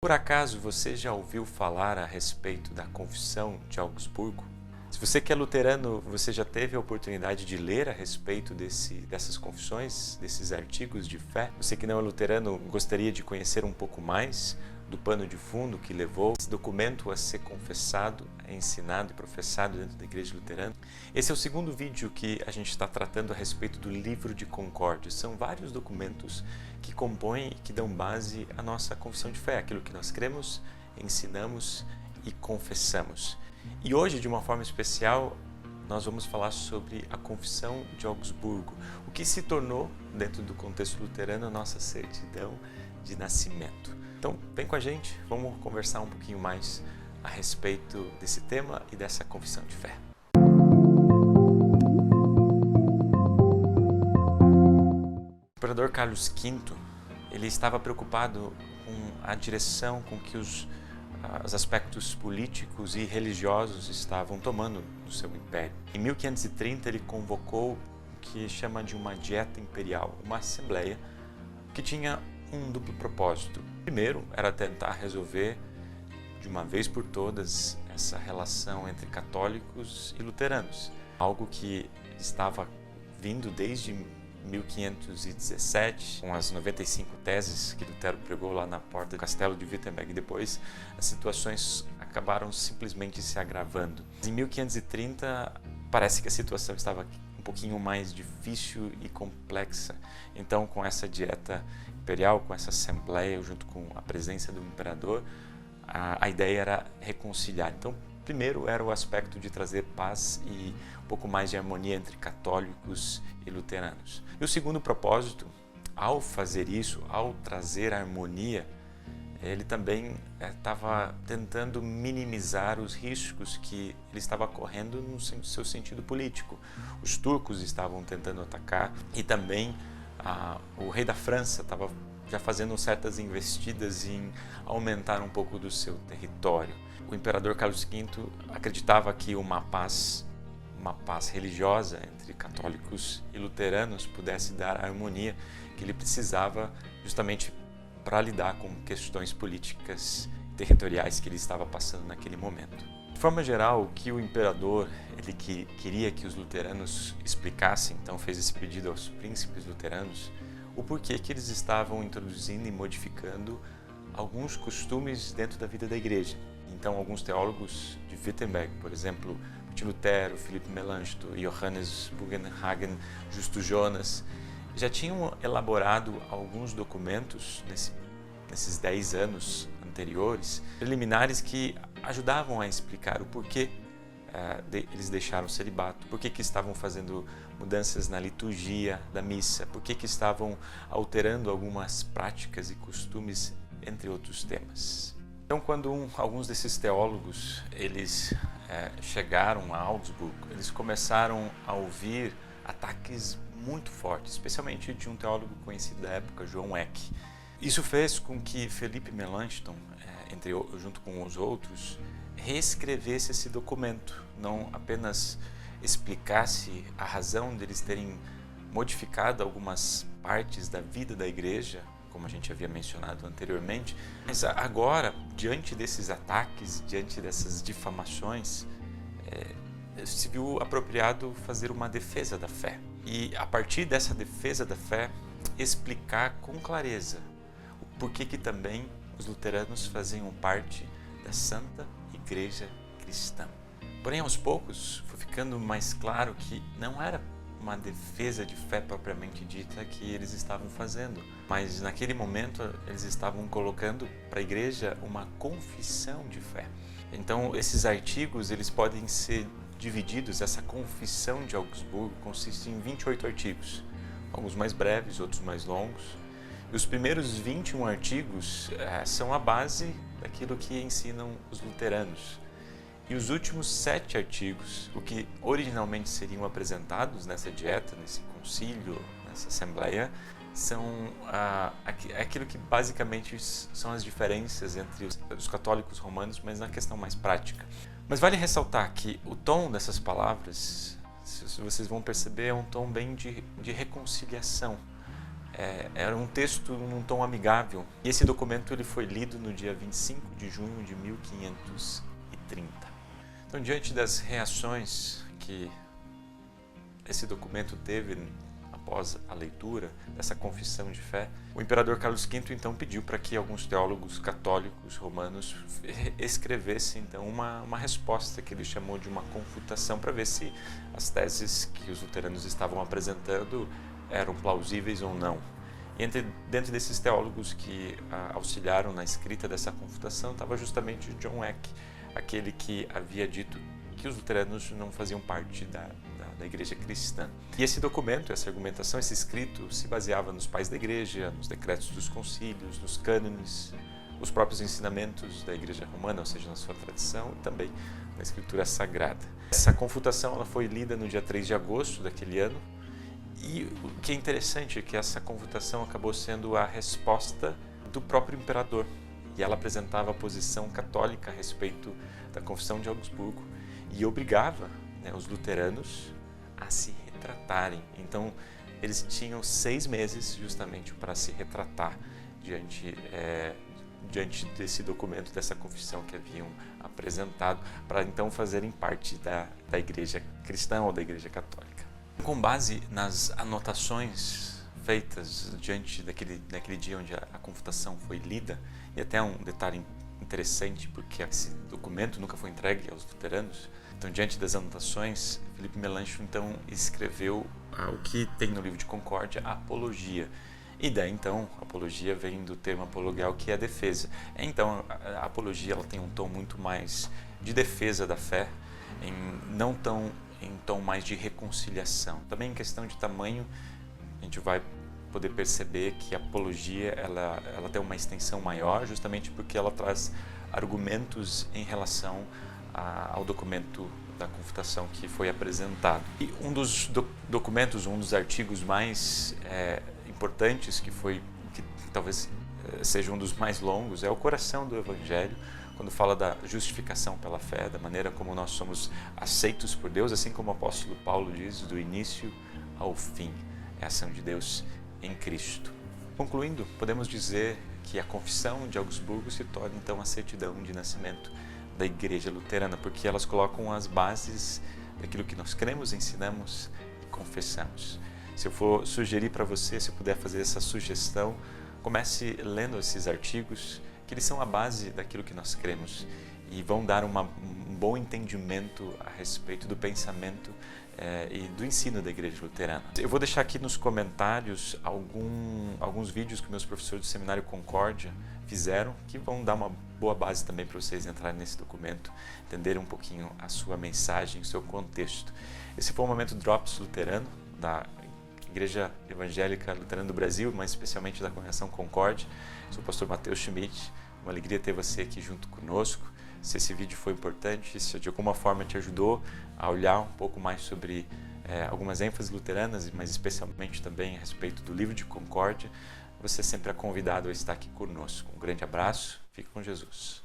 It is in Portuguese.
Por acaso você já ouviu falar a respeito da Confissão de Augsburgo? Se você que é luterano, você já teve a oportunidade de ler a respeito dessas confissões, desses artigos de fé? Você que não é luterano, gostaria de conhecer um pouco mais do pano de fundo que levou esse documento a ser confessado, ensinado e professado dentro da Igreja Luterana? Esse é o segundo vídeo que a gente está tratando a respeito do Livro de Concórdia. São vários documentos que compõem e que dão base à nossa confissão de fé, aquilo que nós cremos, ensinamos e confessamos. E hoje, de uma forma especial, nós vamos falar sobre a Confissão de Augsburgo, o que se tornou, dentro do contexto luterano, a nossa certidão de nascimento. Então, vem com a gente, vamos conversar um pouquinho mais a respeito desse tema e dessa confissão de fé. O imperador Carlos V, ele estava preocupado com a direção com que os aspectos políticos e religiosos estavam tomando no seu império. Em 1530, ele convocou o que chama de uma dieta imperial, uma assembleia que tinha um duplo propósito. Primeiro, era tentar resolver de uma vez por todas essa relação entre católicos e luteranos, algo que estava vindo desde 1517, com as 95 teses que Lutero pregou lá na porta do castelo de Wittenberg. Depois, as situações acabaram simplesmente se agravando. Em 1530, parece que a situação estava um pouquinho mais difícil e complexa. Então, com essa dieta imperial, com essa assembleia, junto com a presença do imperador, a ideia era reconciliar. Então, primeiro era o aspecto de trazer paz e um pouco mais de harmonia entre católicos e luteranos. E o segundo propósito, ao fazer isso, ao trazer harmonia, ele também estava tentando minimizar os riscos que ele estava correndo no seu sentido político. Os turcos estavam tentando atacar e também o rei da França estava já fazendo certas investidas em aumentar um pouco do seu território. O imperador Carlos V acreditava que uma paz religiosa entre católicos e luteranos pudesse dar a harmonia que ele precisava justamente para lidar com questões políticas e territoriais que ele estava passando naquele momento. De forma geral, o que o imperador queria que os luteranos explicassem, então fez esse pedido aos príncipes luteranos, o porquê que eles estavam introduzindo e modificando alguns costumes dentro da vida da igreja. Então, alguns teólogos de Wittenberg, por exemplo, Martin Lutero, Philipp Melanchthon, Johannes Bugenhagen, Justo Jonas, já tinham elaborado alguns documentos nesses 10 anos anteriores, preliminares, que ajudavam a explicar o porquê eles deixaram o celibato, por que estavam fazendo mudanças na liturgia da missa, por que estavam alterando algumas práticas e costumes, entre outros temas. Então, quando alguns desses teólogos eles chegaram a Augsburgo, eles começaram a ouvir ataques muito fortes, especialmente de um teólogo conhecido da época, João Eck. Isso fez com que Philipp Melanchthon, junto com os outros, reescrevesse esse documento, não apenas explicasse a razão deles terem modificado algumas partes da vida da igreja, como a gente havia mencionado anteriormente, mas agora, diante desses ataques, diante dessas difamações, se viu apropriado fazer uma defesa da fé. E a partir dessa defesa da fé, explicar com clareza o porquê que também os luteranos faziam parte da Santa Igreja Cristã. Porém, aos poucos, foi ficando mais claro que não era uma defesa de fé propriamente dita que eles estavam fazendo, mas naquele momento eles estavam colocando para a igreja uma confissão de fé. Então, esses artigos eles podem ser divididos. Essa Confissão de Augsburgo consiste em 28 artigos, alguns mais breves, outros mais longos. E os primeiros 21 artigos são a base daquilo que ensinam os luteranos. E os últimos 7 artigos, o que originalmente seriam apresentados nessa dieta, nesse concílio, nessa assembleia, são aquilo que basicamente são as diferenças entre os católicos romanos, mas na questão mais prática. Mas vale ressaltar que o tom dessas palavras, se vocês vão perceber, é um tom bem de reconciliação. era um texto num tom amigável. E esse documento ele foi lido no dia 25 de junho de 1530. Então, diante das reações que esse documento teve após a leitura dessa confissão de fé, o imperador Carlos V então pediu para que alguns teólogos católicos romanos escrevessem então uma resposta que ele chamou de uma confutação, para ver se as teses que os luteranos estavam apresentando eram plausíveis ou não. E dentro desses teólogos que auxiliaram na escrita dessa confutação estava justamente John Eck, aquele que havia dito que os luteranos não faziam parte da igreja cristã. E esse documento, essa argumentação, esse escrito se baseava nos pais da igreja, nos decretos dos concílios, nos cânones, os próprios ensinamentos da igreja romana, ou seja, na sua tradição, e também na escritura sagrada. Essa confutação ela foi lida no dia 3 de agosto daquele ano, e o que é interessante é que essa confutação acabou sendo a resposta do próprio imperador, e ela apresentava a posição católica a respeito da Confissão de Augsburgo e obrigava os luteranos a se retratarem. Então, eles tinham 6 meses justamente para se retratar diante desse documento, dessa confissão que haviam apresentado, para então fazerem parte da igreja cristã ou da igreja católica. Com base nas anotações feitas diante daquele dia onde a confutação foi lida, e até um detalhe interessante, porque esse documento nunca foi entregue aos luteranos. Então, diante das anotações, Felipe Melanchthon então escreveu o que tem no livro de Concórdia, a apologia. E daí, então, a apologia vem do termo apologial, que é a defesa. Então, a apologia ela tem um tom muito mais de defesa da fé, não tão em tom mais de reconciliação. Também em questão de tamanho, a gente vai poder perceber que a apologia ela tem uma extensão maior, justamente porque ela traz argumentos em relação ao documento da confutação que foi apresentado. E um dos documentos, um dos artigos mais importantes, que talvez seja um dos mais longos, é o coração do Evangelho, quando fala da justificação pela fé, da maneira como nós somos aceitos por Deus, assim como o apóstolo Paulo diz, do início ao fim, é a ação de Deus em Cristo. Concluindo, podemos dizer que a Confissão de Augsburgo se torna então a certidão de nascimento da Igreja Luterana, porque elas colocam as bases daquilo que nós cremos, ensinamos e confessamos. Se eu for sugerir para você, se eu puder fazer essa sugestão, comece lendo esses artigos, que eles são a base daquilo que nós cremos e vão dar um bom entendimento a respeito do pensamento e do ensino da Igreja Luterana. Eu vou deixar aqui nos comentários alguns vídeos que meus professores do Seminário Concórdia fizeram, que vão dar uma boa base também para vocês entrarem nesse documento, entenderem um pouquinho a sua mensagem, o seu contexto. Esse foi o Momento Drops Luterano, da Igreja Evangélica Luterana do Brasil, mas especialmente da Congregação Concórdia. Sou o pastor Matheus Schmidt, uma alegria ter você aqui junto conosco. Se esse vídeo foi importante, se de alguma forma te ajudou a olhar um pouco mais sobre algumas ênfases luteranas, mas especialmente também a respeito do livro de Concórdia, você sempre é convidado a estar aqui conosco. Um grande abraço, fique com Jesus.